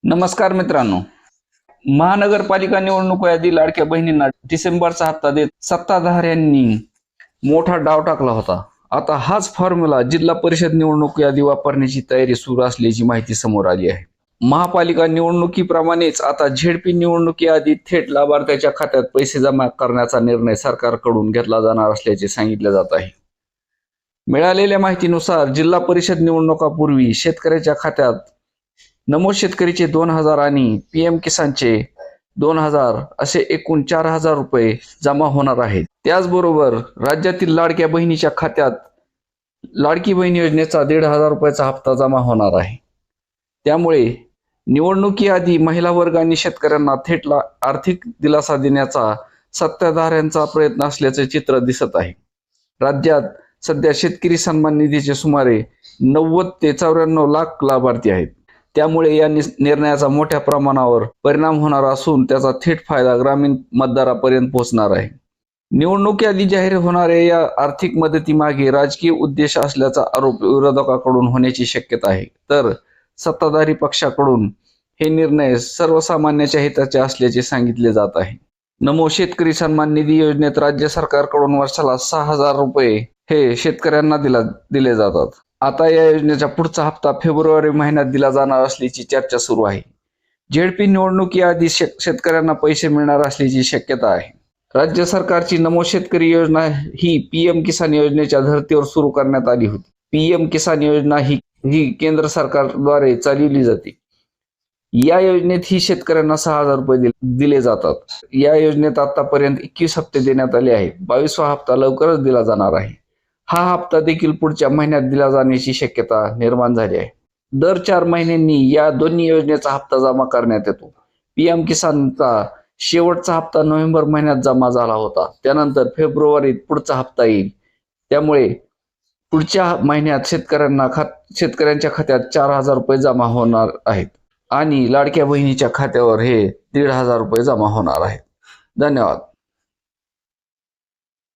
नमस्कार मित्रांनो, महानगरपालिका निवडणूक यादी लाडक्या बहिणींना डिसेंबरचा हप्ता देत सत्ताधाऱ्यांनी मोठा डाव टाकला होता. आता हाच फॉर्म्युला जिल्हा परिषद निवडणूक यादी वापरण्याची तयारी सुरू असल्याची माहिती समोर आली आहे. महापालिका निवडणुकीप्रमाणेच आता झेडपी निवडणूक यादी थेट लाभार्थ्याच्या खात्यात पैसे जमा करण्याचा निर्णय सरकारकडून घेतला जाणार असल्याचे सांगितले जात आहे. मिळालेल्या माहितीनुसार जिल्हा परिषद निवडणुकापूर्वी शेतकऱ्याच्या खात्यात नमो शेतकरीचे 2,000 आणि पीएम किसानचे 2,000 असे एकूण 4,000 रुपये जमा होणार आहेत. त्याचबरोबर राज्यातील लाडक्या बहिणीच्या खात्यात लाडकी बहीण योजनेचा 1,500 रुपयाचा हप्ता जमा होणार आहे. त्यामुळे निवडणुकीआधी महिला वर्ग आणि शेतकऱ्यांना थेट आर्थिक दिलासा देण्याचा सत्ताधाऱ्यांचा प्रयत्न असल्याचे चित्र दिसत आहे. राज्यात सध्या शेतकरी सन्मान निधीचे सुमारे 90 ते 94 लाख लाभार्थी आहेत. त्यामुळे या निर्णयाचा मोठ्या प्रमाणावर परिणाम होणार असून त्याचा थेट फायदा ग्रामीण मतदारापर्यंत पोहोचणार आहे. निवडणूक यादी जाहीर होणाऱ्या या आर्थिक मदतीमागे राजकीय उद्देश असल्याचा आरोप विरोधकांकडून होण्याची शक्यता आहे, तर सत्ताधारी पक्षाकडून हे निर्णय सर्वसामान्यांच्या हिताचे असल्याचे सांगितले जात आहे. नमो शेतकरी सन्मान निधी योजनेत राज्य सरकारकडून वर्षाला 6,000 रुपये हे शेतकऱ्यांना दिले जातात. आता या योजनेचा पुढचा हप्ता फेब्रुवारी महिन्यात दिला जाणार असल्याची चर्चा सुरू आहे. झेडपी निवडणुकीआधी शेतकऱ्यांना पैसे मिळणार असल्याची शक्यता आहे. राज्य सरकारची नमो शेतकरी योजना ही पीएम किसान योजनेच्या धर्तीवर सुरू करण्यात आली होती. पीएम किसान योजना ही केंद्र सरकारद्वारे चालविली जाते. या योजनेत ही शेतकऱ्यांना 6,000 रुपये दिले जातात. या योजनेत आतापर्यंत 21 हप्ते देण्यात आले आहेत. 22वा हप्ता लवकरच दिला जाणार आहे. हा हप्ता देखील पुढच्या महिन्यात दिला जाण्याची शक्यता निर्माण झाली आहे. दर 4 महिन्यांनी या दोन्ही योजनेचा हप्ता जमा करण्यात येतो. पीएम किसानचा शेवटचा हप्ता नोव्हेंबर महिन्यात जमा झाला होता. त्यानंतर फेब्रुवारीत पुढचा हप्ता येईल. त्यामुळे पुढच्या महिन्यात शेतकऱ्यांच्या खात्यात 4,000 रुपये जमा होणार आहेत आणि लाडक्या बहिणीच्या खात्यावर हे 1,500 रुपये जमा होणार आहेत. धन्यवाद.